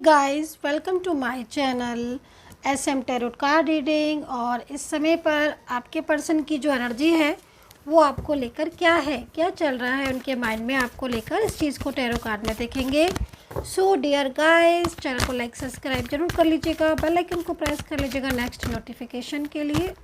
Guys welcome to my channel SM tarot card reading. और इस समय पर आपके पर्सन की जो एनर्जी है वो आपको लेकर क्या है, क्या चल रहा है उनके माइंड में आपको लेकर, इस चीज़ को टैरो कार्ड में देखेंगे। सो डियर गाइस, चैनल को लाइक सब्सक्राइब जरूर कर लीजिएगा, बेल आइकन को प्रेस कर लीजिएगा नेक्स्ट नोटिफिकेशन के लिए।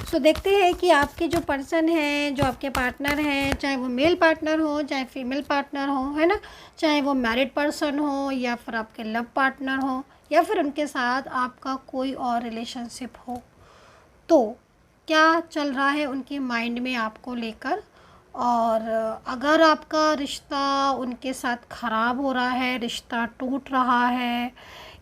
सो देखते हैं कि आपके जो पर्सन हैं, जो आपके पार्टनर हैं, चाहे वो मेल पार्टनर हो चाहे फीमेल पार्टनर हो, है ना, चाहे वो मैरिड पर्सन हो या फिर आपके लव पार्टनर हो या फिर उनके साथ आपका कोई और रिलेशनशिप हो, तो क्या चल रहा है उनके माइंड में आपको लेकर। और अगर आपका रिश्ता उनके साथ ख़राब हो रहा है, रिश्ता टूट रहा है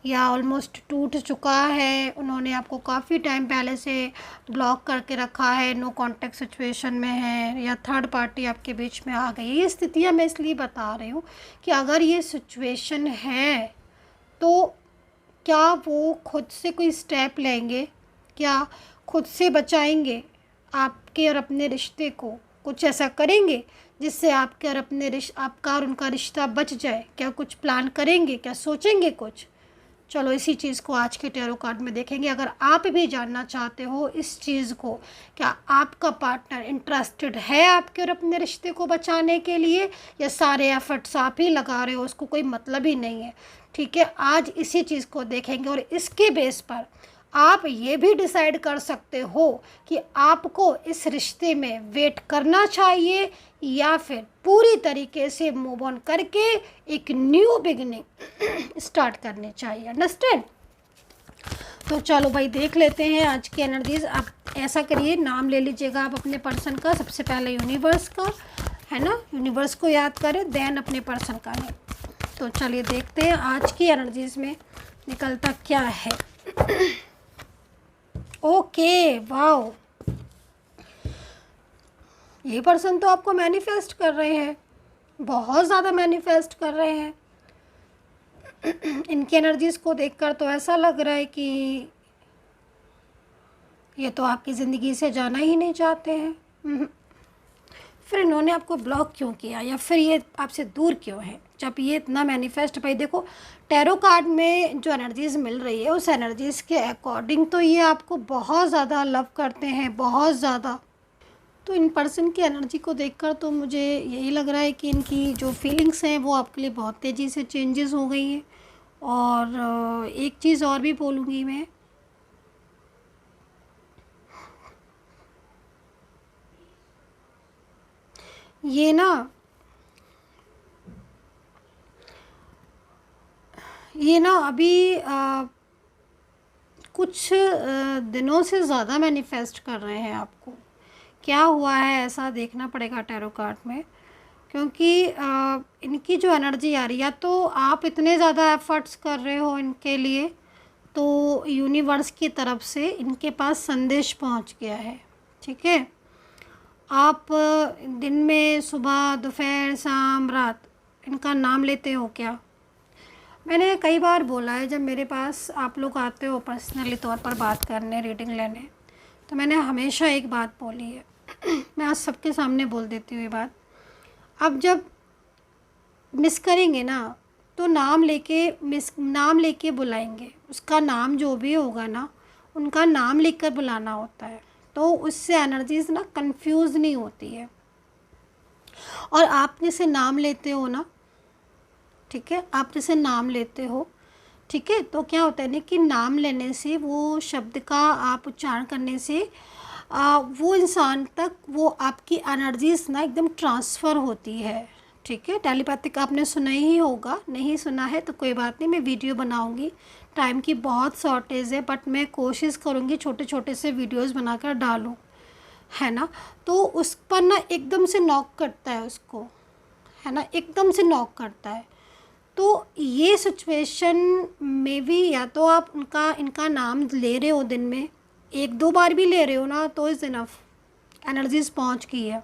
या ऑलमोस्ट टूट चुका है, उन्होंने आपको काफ़ी टाइम पहले से ब्लॉक करके रखा है, नो कांटेक्ट सिचुएशन में है या थर्ड पार्टी आपके बीच में आ गई है, ये स्थितियाँ मैं इसलिए बता रही हूँ कि अगर ये सिचुएशन है तो क्या वो खुद से कोई स्टेप लेंगे, क्या खुद से बचाएंगे आपके और अपने रिश्ते को, कुछ ऐसा करेंगे जिससे आपके और आपका और उनका रिश्ता बच जाए, क्या कुछ प्लान करेंगे, क्या सोचेंगे कुछ। चलो इसी चीज़ को आज के टैरो कार्ड में देखेंगे। अगर आप भी जानना चाहते हो इस चीज़ को, क्या आपका पार्टनर इंटरेस्टेड है आपके और अपने रिश्ते को बचाने के लिए, या सारे एफर्ट्स आप ही लगा रहे हो, उसको कोई मतलब ही नहीं है। ठीक है, आज इसी चीज़ को देखेंगे और इसके बेस पर आप ये भी डिसाइड कर सकते हो कि आपको इस रिश्ते में वेट करना चाहिए या फिर पूरी तरीके से मूव ऑन करके एक न्यू बिगिनिंग स्टार्ट करनी चाहिए। अंडरस्टैंड? तो चलो भाई देख लेते हैं आज की एनर्जीज। आप ऐसा करिए, नाम ले लीजिएगा आप अपने पर्सन का, सबसे पहले यूनिवर्स का, है ना, यूनिवर्स को याद करें, देन अपने पर्सन का है। तो चलिए देखते हैं आज की एनर्जीज में निकलता क्या है। ओके, वाओ, ये पर्सन तो आपको मैनिफेस्ट कर रहे हैं, बहुत ज़्यादा मैनिफेस्ट कर रहे हैं। इनकी एनर्जीज को देखकर तो ऐसा लग रहा है कि ये तो आपकी ज़िंदगी से जाना ही नहीं चाहते हैं। फिर इन्होंने आपको ब्लॉक क्यों किया या फिर ये आपसे दूर क्यों है जब ये इतना मैनिफेस्ट। भाई देखो, टैरो कार्ड में जो एनर्जीज़ मिल रही है उस एनर्जीज़ के अकॉर्डिंग तो ये आपको बहुत ज़्यादा लव करते हैं, बहुत ज़्यादा। तो इन पर्सन की एनर्जी को देखकर तो मुझे यही लग रहा है कि इनकी जो फीलिंग्स हैं वो आपके लिए बहुत तेज़ी से चेंजेस हो गई हैं। और एक चीज़ और भी बोलूँगी मैं, ये ना अभी कुछ दिनों से ज़्यादा मैनिफेस्ट कर रहे हैं आपको। क्या हुआ है ऐसा देखना पड़ेगा टैरो कार्ड में, क्योंकि इनकी जो एनर्जी आ रही है, या तो आप इतने ज़्यादा एफर्ट्स कर रहे हो इनके लिए, तो यूनिवर्स की तरफ से इनके पास संदेश पहुंच गया है। ठीक है, आप दिन में सुबह दोपहर शाम रात इनका नाम लेते हो क्या? मैंने कई बार बोला है, जब मेरे पास आप लोग आते हो पर्सनली तौर पर बात करने, रीडिंग लेने, तो मैंने हमेशा एक बात बोली है मैं आज सबके सामने बोल देती हूँ ये बात। अब जब मिस करेंगे ना तो नाम लेके बुलाएंगे, उसका नाम जो भी होगा ना उनका नाम लेकर बुलाना होता है, तो उससे एनर्जीज ना कंफ्यूज नहीं होती है। और आप जैसे नाम लेते हो ना, ठीक है, आप जैसे नाम लेते हो, ठीक है, तो क्या होता है ना कि नाम लेने से, वो शब्द का आप उच्चारण करने से वो इंसान तक वो आपकी एनर्जीज ना एकदम ट्रांसफ़र होती है। ठीक है, टेलीपैथिक आपने सुना ही होगा, नहीं सुना है तो कोई बात नहीं, मैं वीडियो बनाऊंगी। टाइम की बहुत शॉर्टेज है बट मैं कोशिश करूंगी छोटे छोटे से वीडियोस बनाकर डालूं, है ना। तो उस पर ना एकदम से नॉक करता है उसको, है ना, एकदम से नॉक करता है। तो ये सिचुएशन में भी, या तो आप इनका नाम ले रहे हो दिन में, एक दो बार भी ले रहे हो ना तो इज़ इनफ, एनर्जीज पहुंच गई है।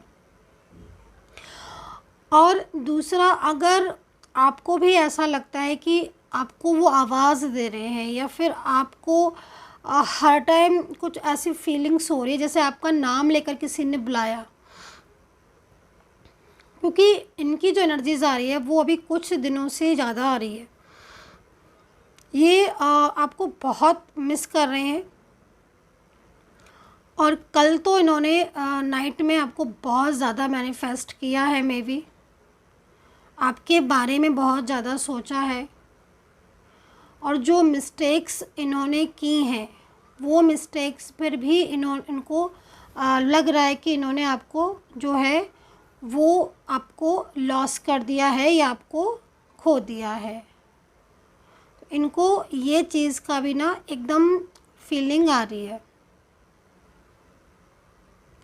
और दूसरा, अगर आपको भी ऐसा लगता है कि आपको वो आवाज़ दे रहे हैं या फिर आपको हर टाइम कुछ ऐसी फीलिंग्स हो रही है जैसे आपका नाम लेकर किसी ने बुलाया, क्योंकि इनकी जो एनर्जीज आ रही है वो अभी कुछ दिनों से ज़्यादा आ रही है। ये आपको बहुत मिस कर रहे हैं। और कल तो इन्होंने नाइट में आपको बहुत ज़्यादा मैनिफेस्ट किया है, मे बी आपके बारे में बहुत ज़्यादा सोचा है। और जो मिस्टेक्स इन्होंने की हैं वो मिस्टेक्स पर भी इनको लग रहा है कि इन्होंने आपको जो है वो आपको लॉस कर दिया है या आपको खो दिया है। इनको ये चीज़ का भी ना एकदम फीलिंग आ रही है।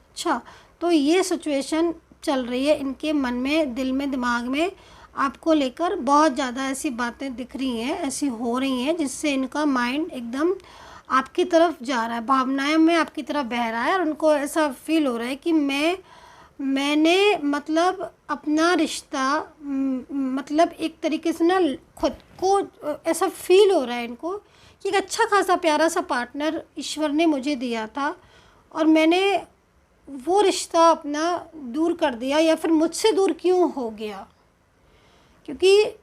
अच्छा, तो ये सिचुएशन चल रही है इनके मन में, दिल में, दिमाग में आपको लेकर बहुत ज़्यादा ऐसी बातें दिख रही हैं, ऐसी हो रही हैं जिससे इनका माइंड एकदम आपकी तरफ जा रहा है, भावनाएं में आपकी तरफ बह रहा है। और उनको ऐसा फील हो रहा है कि मैंने मतलब अपना रिश्ता मतलब एक तरीके से ना खुद को ऐसा फील हो रहा है इनको कि एक अच्छा खासा प्यारा सा पार्टनर ईश्वर ने मुझे दिया था और मैंने वो रिश्ता अपना दूर कर दिया, या फिर मुझसे दूर क्यों हो गया। क्योंकि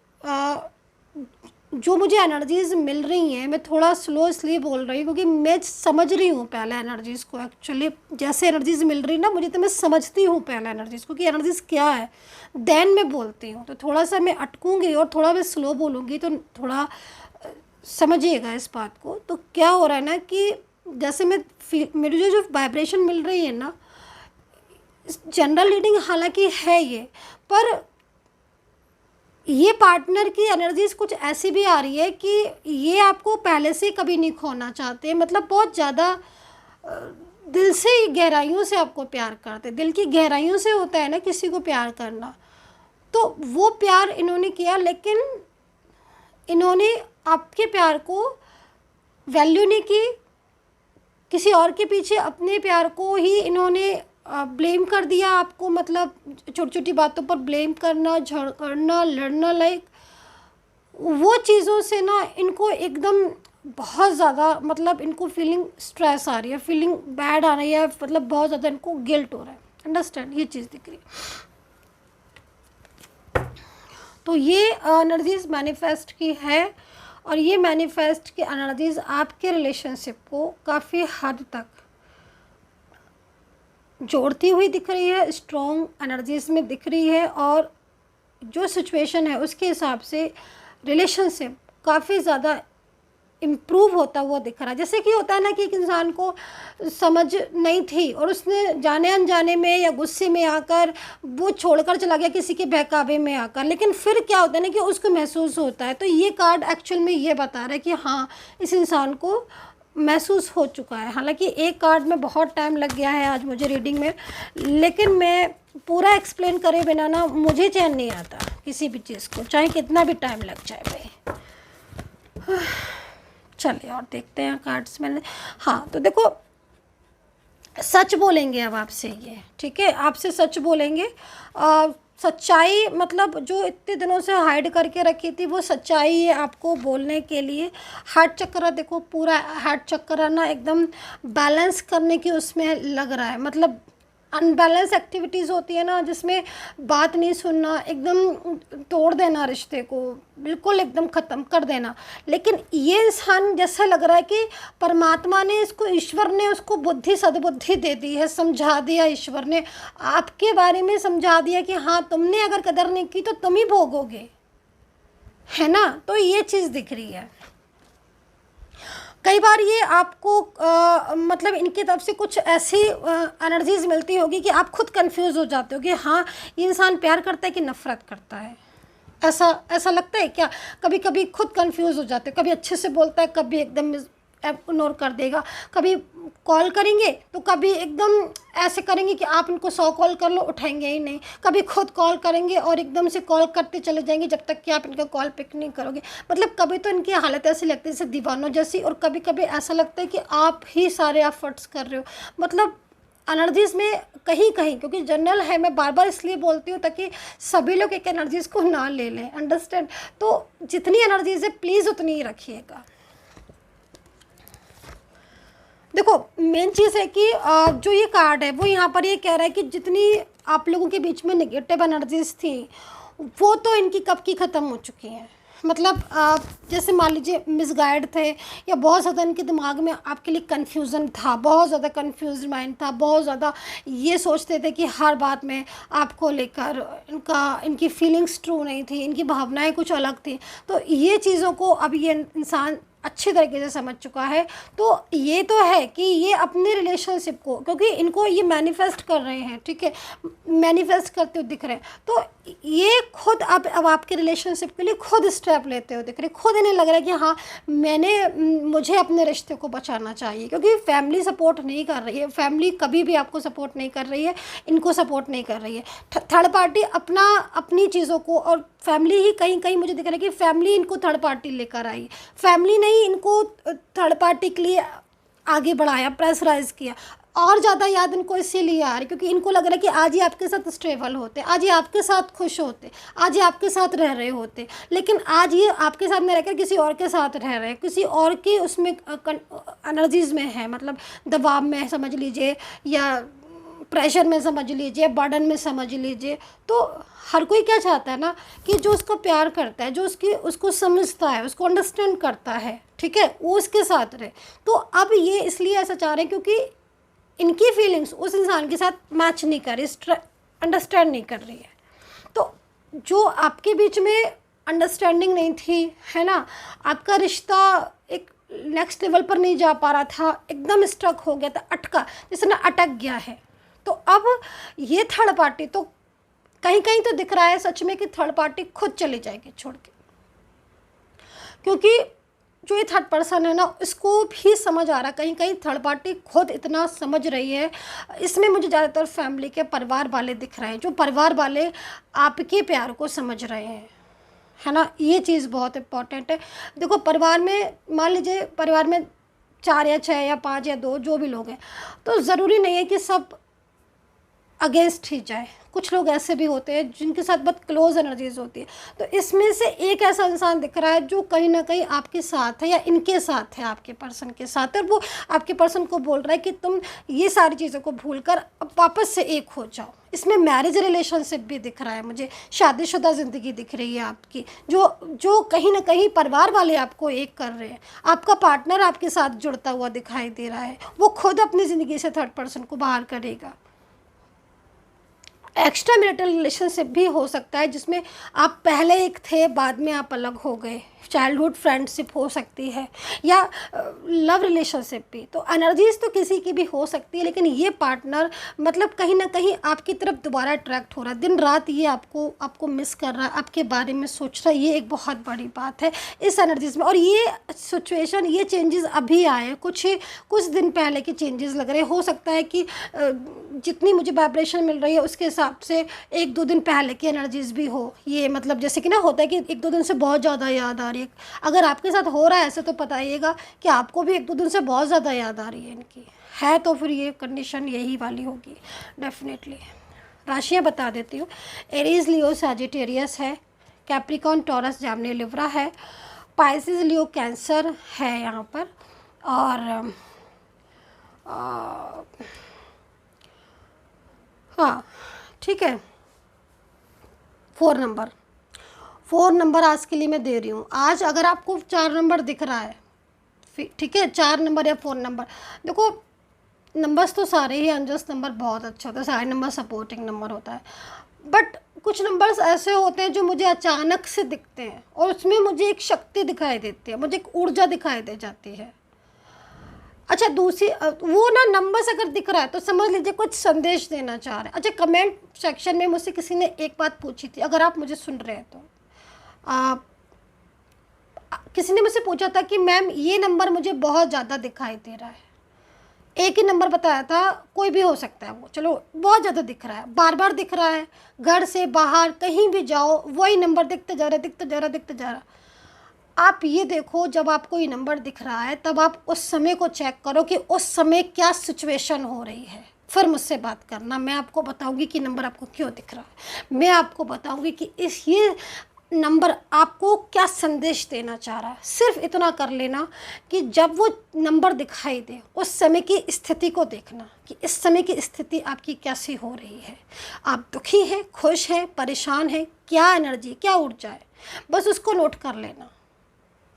जो मुझे एनर्जीज़ मिल रही हैं, मैं थोड़ा स्लो इसलिए बोल रही हूँ क्योंकि मैं समझ रही हूँ पहले एनर्जीज़ को। एक्चुअली जैसे एनर्जीज़ मिल रही ना मुझे, तो मैं समझती हूँ पहले एनर्जीज़ को कि एनर्जीज़ क्या है, देन मैं बोलती हूँ। तो थोड़ा सा मैं अटकूँगी और थोड़ा मैं स्लो बोलूँगी, तो थोड़ा समझिएगा इस बात को। तो क्या हो रहा है ना कि जैसे मेरी जो वाइब्रेशन मिल रही है ना, जनरल रीडिंग हालांकि है ये, पर ये पार्टनर की एनर्जीज कुछ ऐसी भी आ रही है कि ये आपको पहले से कभी नहीं खोना चाहते, मतलब बहुत ज़्यादा दिल से गहराइयों से आपको प्यार करते। दिल की गहराइयों से होता है ना किसी को प्यार करना, तो वो प्यार इन्होंने किया, लेकिन इन्होंने आपके प्यार को वैल्यू नहीं की, किसी और के पीछे अपने प्यार को ही इन्होंने ब्लेम कर दिया आपको। मतलब छोटी छोटी बातों पर ब्लेम करना, झगड़ना, लड़ना, लाइक वो चीज़ों से ना इनको एकदम बहुत ज़्यादा मतलब इनको फीलिंग स्ट्रेस आ रही है, फीलिंग बैड आ रही है, मतलब बहुत ज़्यादा इनको गिल्ट हो रहा है। अंडरस्टैंड, ये चीज़ दिख रही है। तो ये एनर्जीज मैनिफेस्ट की है और ये मैनिफेस्ट की एनर्जीज आपके रिलेशनशिप को काफ़ी हद तक जोड़ती हुई दिख रही है, स्ट्रॉन्ग एनर्जीज में दिख रही है। और जो सिचुएशन है उसके हिसाब से रिलेशनशिप काफ़ी ज़्यादा इम्प्रूव होता हुआ दिख रहा है। जैसे कि होता है ना कि एक इंसान को समझ नहीं थी और उसने जाने अनजाने में या गुस्से में आकर वो छोड़कर चला गया किसी के बहकावे में आकर, लेकिन फिर क्या होता है ना कि उसको महसूस होता है। तो ये कार्ड एक्चुअल में ये बता रहा है कि हाँ, इस इंसान को महसूस हो चुका है। हालांकि एक कार्ड में बहुत टाइम लग गया है आज मुझे रीडिंग में, लेकिन मैं पूरा एक्सप्लेन करे बिना ना मुझे चैन नहीं आता किसी भी चीज़ को, चाहे कितना भी टाइम लग जाए भाई। चलिए और देखते हैं कार्ड्स में। हाँ, तो देखो सच बोलेंगे अब आपसे ये, ठीक है, आपसे सच बोलेंगे। सच्चाई मतलब जो इतने दिनों से हाइड करके रखी थी वो सच्चाई है आपको बोलने के लिए। हार्ट चक्र देखो, पूरा हार्ट चक्र ना एकदम बैलेंस करने की उसमें लग रहा है। मतलब अनबैलेंस एक्टिविटीज़ होती है ना जिसमें बात नहीं सुनना, एकदम तोड़ देना रिश्ते को, बिल्कुल एकदम ख़त्म कर देना। लेकिन ये इंसान जैसा लग रहा है कि परमात्मा ने इसको, ईश्वर ने उसको बुद्धि सद्बुद्धि दे दी है, समझा दिया, ईश्वर ने आपके बारे में समझा दिया कि हाँ, तुमने अगर कदर नहीं की तो तुम ही भोगोगे, है ना। तो ये चीज़ दिख रही है। कई बार ये आपको मतलब इनकी तरफ से कुछ ऐसी एनर्जीज मिलती होगी कि आप खुद कंफ्यूज हो जाते हो कि हाँ, ये इंसान प्यार करता है कि नफ़रत करता है। ऐसा लगता है क्या? कभी कभी खुद कंफ्यूज हो जाते हो, कभी अच्छे से बोलता है, कभी एकदम इग्नोर कर देगा, कभी कॉल करेंगे तो कभी एकदम ऐसे करेंगे कि आप इनको 100 कॉल कर लो, उठाएंगे ही नहीं, कभी खुद कॉल करेंगे और एकदम से कॉल करते चले जाएंगे जब तक कि आप इनका कॉल पिक नहीं करोगे। मतलब कभी तो इनकी हालत ऐसी लगती है जैसे दीवानों जैसी, और कभी कभी ऐसा लगता है कि आप ही सारे एफर्ट्स कर रहे हो। मतलब एनर्जीज़ में कहीं कहीं, क्योंकि जनरल है, मैं बार बार इसलिए बोलती हूँ ताकि सभी लोग एक एनर्जीज़ को ना ले लें। अंडरस्टैंड? तो जितनी एनर्जीज़ है प्लीज़ उतनी ही रखिएगा। देखो मेन चीज़ है कि जो ये कार्ड है वो यहाँ पर ये कह रहा है कि जितनी आप लोगों के बीच में नेगेटिव एनर्जीज थी वो तो इनकी कब की ख़त्म हो चुकी हैं, मतलब जैसे मान लीजिए मिसगाइड थे, या बहुत ज़्यादा इनके दिमाग में आपके लिए कन्फ्यूज़न था, बहुत ज़्यादा कन्फ्यूज माइंड था, बहुत ज़्यादा ये सोचते थे कि हर बात में आपको लेकर इनकी फीलिंग्स ट्रू नहीं थी, इनकी भावनाएं कुछ अलग थी। तो ये चीज़ों को अब ये इंसान अच्छी तरीके से समझ चुका है। तो ये तो है कि ये अपने रिलेशनशिप को, क्योंकि इनको ये मैनिफेस्ट कर रहे हैं, ठीक है, मैनिफेस्ट करते हुए दिख रहे हैं, तो ये खुद अब आपके रिलेशनशिप के लिए खुद स्टेप लेते हुए दिख रहे हैं। खुद इन्हें लग रहा है कि हाँ मुझे अपने रिश्ते को बचाना चाहिए, क्योंकि फैमिली सपोर्ट नहीं कर रही है, फैमिली कभी भी आपको सपोर्ट नहीं कर रही है, इनको सपोर्ट नहीं कर रही है। थर्ड पार्टी अपनी चीज़ों को, और फैमिली ही कहीं कहीं मुझे दिख रहा है कि फैमिली इनको थर्ड पार्टी लेकर आई, फैमिली ने ही इनको थर्ड पार्टी के लिए आगे बढ़ाया, प्रेशराइज किया। और ज़्यादा याद इनको इसीलिए आ रही क्योंकि इनको लग रहा है कि आज ही आपके साथ स्टेबल होते, आज ही आपके साथ खुश होते, आज ही आपके साथ रह रहे होते, लेकिन आज ये आपके साथ नहीं रहकर किसी और के साथ रह रहे हैं, किसी और के उसमें एनर्जीज़ में है, मतलब दबाव में समझ लीजिए, या प्रेशर में समझ लीजिए, बर्डन में समझ लीजिए। तो हर कोई क्या चाहता है ना कि जो उसको प्यार करता है, जो उसको समझता है, उसको अंडरस्टैंड करता है, ठीक है, वो उसके साथ रहे। तो अब ये इसलिए ऐसा चाह रहे हैं क्योंकि इनकी फीलिंग्स उस इंसान के साथ मैच नहीं कर रही, अंडरस्टैंड नहीं कर रही है। तो जो आपके बीच में अंडरस्टैंडिंग नहीं थी, है ना, आपका रिश्ता एक नेक्स्ट लेवल पर नहीं जा पा रहा था, एकदम स्टक हो गया था, अटका, जैसे ना अटक गया है। तो अब ये थर्ड पार्टी तो कहीं कहीं तो दिख रहा है सच में कि थर्ड पार्टी खुद चली जाएगी छोड़ के, क्योंकि जो ये थर्ड पर्सन है ना, इसको भी समझ आ रहा है, कहीं कहीं थर्ड पार्टी खुद इतना समझ रही है। इसमें मुझे ज़्यादातर फैमिली के परिवार वाले दिख रहे हैं, जो परिवार वाले आपके प्यार को समझ रहे हैं, है ना, ये चीज़ बहुत इम्पॉर्टेंट है। देखो परिवार में, मान लीजिए परिवार में 4 या 6 या 5 या 2 जो भी लोग हैं, तो ज़रूरी नहीं है कि सब अगेंस्ट ही जाए। कुछ लोग ऐसे भी होते हैं जिनके साथ बहुत क्लोज एनर्जीज होती है। तो इसमें से एक ऐसा इंसान दिख रहा है जो कहीं ना कहीं आपके साथ है, या इनके साथ है, आपके पर्सन के साथ है, और वो आपके पर्सन को बोल रहा है कि तुम ये सारी चीज़ों को भूलकर अब वापस से एक हो जाओ। इसमें मैरिज रिलेशनशिप भी दिख रहा है मुझे, शादीशुदा ज़िंदगी दिख रही है आपकी, जो कहीं ना कहीं परिवार वाले आपको एक कर रहे हैं। आपका पार्टनर आपके साथ जुड़ता हुआ दिखाई दे रहा है, वो खुद अपनी ज़िंदगी से थर्ड पर्सन को बाहर करेगा। एक्स्ट्रा मैरिटल रिलेशनशिप भी हो सकता है जिसमें आप पहले एक थे, बाद में आप अलग हो गए, चाइल्डहुड फ्रेंडशिप हो सकती है, या लव रिलेशनशिप भी। तो एनर्जीज तो किसी की भी हो सकती है, लेकिन ये पार्टनर मतलब कहीं ना कहीं आपकी तरफ दोबारा अट्रैक्ट हो रहा है, दिन रात ये आपको मिस कर रहा है, आपके बारे में सोच रहा है, ये एक बहुत बड़ी बात है इस एनर्जीज में। और ये सिचुएशन, ये चेंजेस अभी आए, कुछ दिन पहले के चेंजेस लग रहे हैं। हो सकता है कि जितनी मुझे वाइब्रेशन मिल रही है उसके हिसाब से 1-2 दिन पहले की एनर्जीज भी हो। ये मतलब जैसे कि ना होता है कि 1-2 दिन से बहुत ज़्यादा याद आ रही है, अगर आपके साथ हो रहा है ऐसे तो बताइएगा कि आपको भी 1-2 दिन से बहुत ज़्यादा याद आ रही है इनकी, है तो फिर ये कंडीशन यही वाली होगी डेफिनेटली। राशियाँ बता देती हूँ, एरीज लियो सैजिटेरियस है, कैप्रिकॉन टॉरस जामनी लिब्रा है, पाइसिस लियो कैंसर है यहाँ पर, और हाँ ठीक है, 4 नंबर आज के लिए मैं दे रही हूँ। आज अगर आपको 4 नंबर दिख रहा है, ठीक है, 4 नंबर या 4 नंबर, देखो नंबर्स तो सारे ही अनजस्ट नंबर बहुत अच्छा होता है, सारे नंबर सपोर्टिंग नंबर होता है, बट कुछ नंबर्स ऐसे होते हैं जो मुझे अचानक से दिखते हैं और उसमें मुझे एक शक्ति दिखाई देती है, मुझे एक ऊर्जा दिखाई दे जाती है। अच्छा दूसरी वो ना नंबर्स अगर दिख रहा है तो समझ लीजिए कुछ संदेश देना चाह रहे हैं। अच्छा कमेंट सेक्शन में मुझसे किसी ने एक बात पूछी थी, अगर आप मुझे सुन रहे हैं तो किसी ने मुझसे पूछा था कि मैम ये नंबर मुझे बहुत ज़्यादा दिखाई दे रहा है। एक ही नंबर बताया था, कोई भी हो सकता है वो, चलो बहुत ज़्यादा दिख रहा है, बार बार दिख रहा है, घर से बाहर कहीं भी जाओ वही नंबर दिखते जा रहा। आप ये देखो जब आपको ये नंबर दिख रहा है तब आप उस समय को चेक करो कि उस समय क्या सिचुएशन हो रही है, फिर मुझसे बात करना। मैं आपको बताऊंगी कि नंबर आपको क्यों दिख रहा है, मैं आपको बताऊंगी कि ये नंबर आपको क्या संदेश देना चाह रहा है, सिर्फ इतना कर लेना कि जब वो नंबर दिखाई दे उस समय की स्थिति को देखना कि इस समय की स्थिति आपकी कैसी हो रही है। आप दुखी हैं, खुश हैं, परेशान हैं, क्या एनर्जी, क्या ऊर्जा है, बस उसको नोट कर लेना।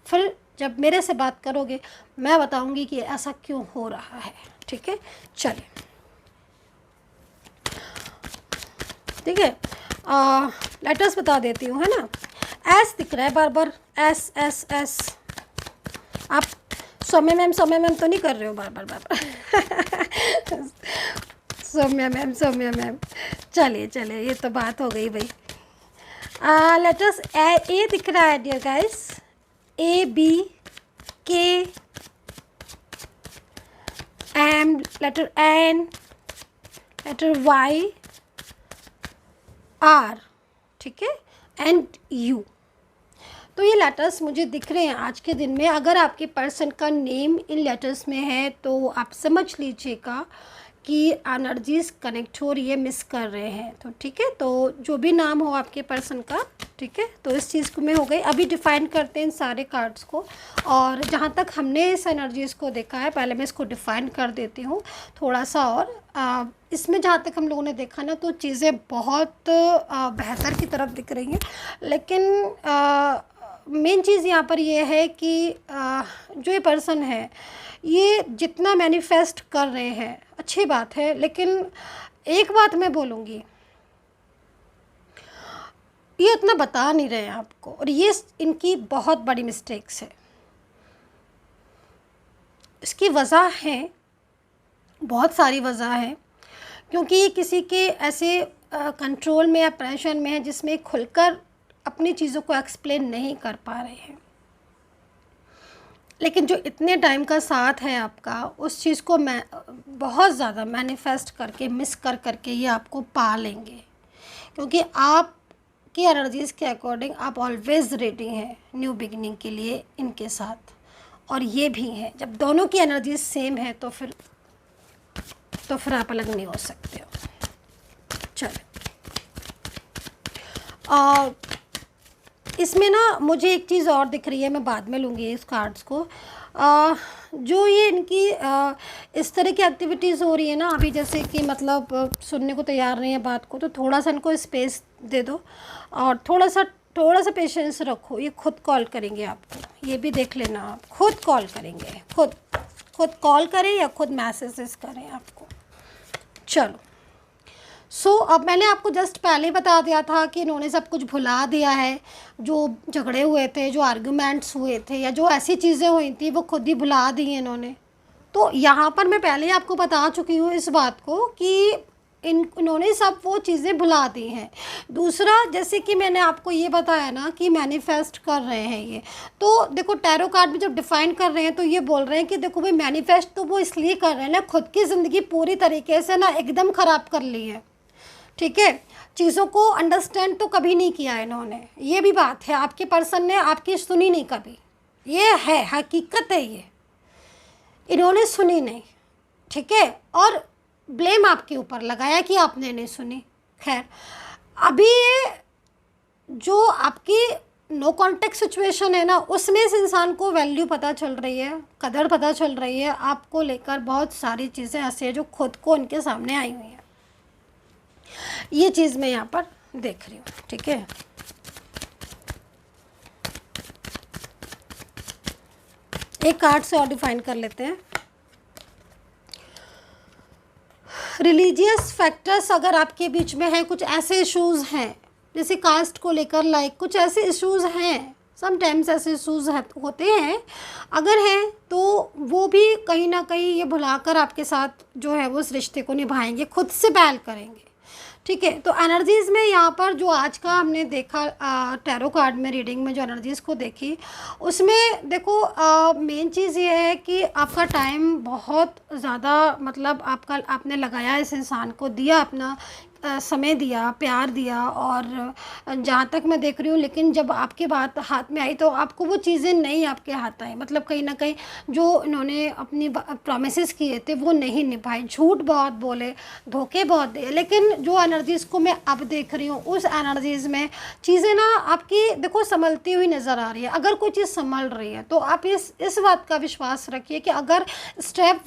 फिर जब मेरे से बात करोगे मैं बताऊंगी कि ऐसा क्यों हो रहा है। ठीक है, चलिए, ठीक है। लेटर्स बता देती हूँ, है ना। एस दिख रहा है बार बार, एस एस एस। आप सौम्या मैम तो नहीं कर रहे हो बार बार सौम्या मैम। चलिए ये तो बात हो गई भाई। लेटर्स ए दिख रहा है dear guys, A B K M, letter N, letter Y R, ठीक है, एंड यू। तो ये लेटर्स मुझे दिख रहे हैं आज के दिन में। अगर आपके पर्सन का नेम इन लेटर्स में है तो आप समझ लीजिएगा कि एनर्जीज कनेक्ट हो रही है, मिस कर रहे हैं। तो ठीक है, तो जो भी नाम हो आपके पर्सन का, ठीक है, तो इस चीज़ को में हो गई। अभी डिफ़ाइन करते हैं इन सारे कार्ड्स को, और जहाँ तक हमने इस एनर्जीज़ को देखा है, पहले मैं इसको डिफ़ाइन कर देती हूँ थोड़ा सा। और इसमें जहाँ तक हम लोगों ने देखा ना, तो चीज़ें बहुत बेहतर की तरफ दिख रही हैं। लेकिन मेन चीज़ यहाँ पर ये है कि जो ये पर्सन है, ये जितना मैनिफेस्ट कर रहे हैं अच्छी बात है, लेकिन एक बात मैं बोलूँगी, ये उतना बता नहीं रहे हैं आपको, और ये इनकी बहुत बड़ी मिस्टेक्स है। इसकी वजह है, बहुत सारी वजह है, क्योंकि ये किसी के ऐसे कंट्रोल में या प्रेशर में है जिसमें खुलकर अपनी चीज़ों को एक्सप्लेन नहीं कर पा रहे हैं। लेकिन जो इतने टाइम का साथ है आपका, उस चीज़ को मैं बहुत ज़्यादा मैनिफेस्ट करके, मिस करके ये आपको पा लेंगे, क्योंकि आप की एनर्जीज़ के अकॉर्डिंग आप ऑलवेज़ रेडी हैं न्यू बिगिनिंग के लिए इनके साथ, और ये भी है। जब दोनों की एनर्जीज सेम है तो फिर आप अलग नहीं हो सकते हो। चलो, इसमें ना मुझे एक चीज़ और दिख रही है, मैं बाद में लूँगी इस कार्ड्स को। जो ये इनकी इस तरह की एक्टिविटीज़ हो रही है ना अभी, जैसे कि मतलब सुनने को तैयार नहीं है बात को, तो थोड़ा सा इनको स्पेस दे दो और थोड़ा सा पेशेंस रखो। ये खुद कॉल करेंगे आपको, ये भी देख लेना, आप खुद कॉल करेंगे, खुद कॉल करें या खुद मैसेजेस करें आपको। चलो, अब मैंने आपको जस्ट पहले बता दिया था कि इन्होंने सब कुछ भुला दिया है। जो झगड़े हुए थे, जो आर्गुमेंट्स हुए थे, या जो ऐसी चीज़ें हुई थी, वो खुद ही भुला दी हैं इन्होंने। तो यहाँ पर मैं पहले ही आपको बता चुकी हूँ इस बात को कि इन्होंने सब वो चीज़ें भुला दी हैं। दूसरा, जैसे कि मैंने आपको ये बताया ना कि मैनिफेस्ट कर रहे हैं ये, तो देखो टैरो कार्ड में जब डिफ़ाइन कर रहे हैं तो ये बोल रहे हैं कि देखो भाई, मैनिफेस्ट तो वो इसलिए कर रहे हैं ना, खुद की ज़िंदगी पूरी तरीके से ना एकदम ख़राब कर ली है। ठीक है, चीज़ों को अंडरस्टैंड तो कभी नहीं किया इन्होंने, ये भी बात है। आपके पर्सन ने आपकी सुनी नहीं कभी, ये है हकीकत है, ये इन्होंने सुनी नहीं। ठीक है, और ब्लेम आपके ऊपर लगाया कि आपने नहीं सुनी। खैर, अभी ये जो आपकी नो कॉन्टेक्ट सिचुएशन है ना, उसमें इस इंसान को वैल्यू पता चल रही है, कदर पता चल रही है। आपको लेकर बहुत सारी चीज़ें ऐसी हैं जो खुद को उनके सामने आई हुई हैं। ये चीज़ मैं यहाँ पर देख रही हूँ। ठीक है, एक कार्ड से और डिफाइन कर लेते हैं। रिलीजियस फैक्टर्स अगर आपके बीच में है, कुछ ऐसे इश्यूज़ हैं जैसे कास्ट को लेकर, लाइक कुछ ऐसे इश्यूज़ हैं, समटाइम्स ऐसे इश्यूज़ होते हैं, अगर हैं तो वो भी कहीं ना कहीं ये भुलाकर आपके साथ जो है वो इस रिश्ते को निभाएंगे, खुद से पहल करेंगे। ठीक है, तो एनर्जीज़ में यहाँ पर जो आज का हमने देखा टैरो कार्ड में रीडिंग में जो एनर्जीज़ को देखी, उसमें देखो मेन चीज़ ये है कि आपका टाइम बहुत ज़्यादा, मतलब आपने लगाया, इस इंसान को दिया अपना समय दिया, प्यार दिया, और जहाँ तक मैं देख रही हूँ, लेकिन जब आपकी बात हाथ में आई तो आपको वो चीज़ें नहीं आपके हाथ आई। मतलब कहीं ना कहीं जो इन्होंने अपनी प्रॉमिसेस किए थे वो नहीं निभाए, झूठ बहुत बोले, धोखे बहुत दिए। लेकिन जो एनर्जीज़ को मैं अब देख रही हूँ, उस एनर्जीज़ में चीज़ें ना आपकी देखो संभलती हुई नज़र आ रही है। अगर कोई चीज़ संभल रही है तो आप इस बात का विश्वास रखिए कि अगर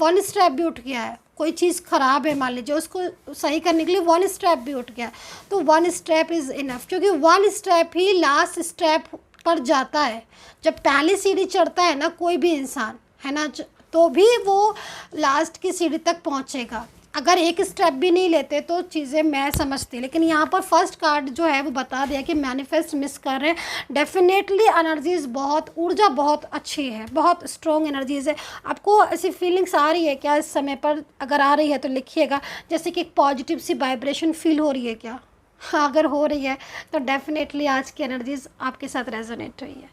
वन स्टेप भी उठ गया है, कोई चीज़ ख़राब है मान लीजिए, उसको सही करने के लिए वन स्टेप भी उठ गया, तो वन स्टेप इज़ इनफ, क्योंकि वन स्टेप ही लास्ट स्टेप पर जाता है। जब पहली सीढ़ी चढ़ता है ना कोई भी इंसान, है ना, तो भी वो लास्ट की सीढ़ी तक पहुंचेगा। अगर एक स्टेप भी नहीं लेते तो चीज़ें मैं समझती, लेकिन यहाँ पर फर्स्ट कार्ड जो है वो बता दिया कि मैनिफेस्ट मिस कर रहे हैं। डेफिनेटली एनर्जीज़ बहुत, ऊर्जा बहुत अच्छी है, बहुत स्ट्रॉन्ग एनर्जीज़ है। आपको ऐसी फीलिंग्स आ रही है क्या इस समय पर? अगर आ रही है तो लिखिएगा, जैसे कि एक पॉजिटिव सी वाइब्रेशन फील हो रही है क्या? हाँ, अगर हो रही है तो डेफिनेटली आज की एनर्जीज़ आपके साथ रेजोनेट हुई है।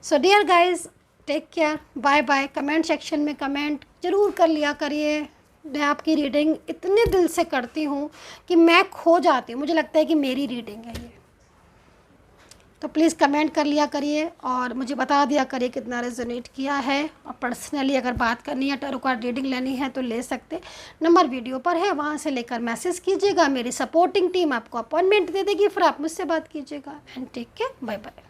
So dear guys, take care, bye bye. Comment section में कमेंट ज़रूर कर लिया करिए। मैं आपकी रीडिंग इतने दिल से करती हूँ कि मैं खो जाती हूँ, मुझे लगता है कि मेरी रीडिंग है ये। तो प्लीज़ कमेंट कर लिया करिए और मुझे बता दिया करिए कितना रेजोनेट किया है। और पर्सनली अगर बात करनी है, टैरो कार्ड रीडिंग लेनी है तो ले सकते, नंबर वीडियो पर है, वहाँ से लेकर मैसेज कीजिएगा। मेरी सपोर्टिंग टीम आपको अपॉइंटमेंट दे देगी, फिर आप मुझसे बात कीजिएगा। And take care, bye bye.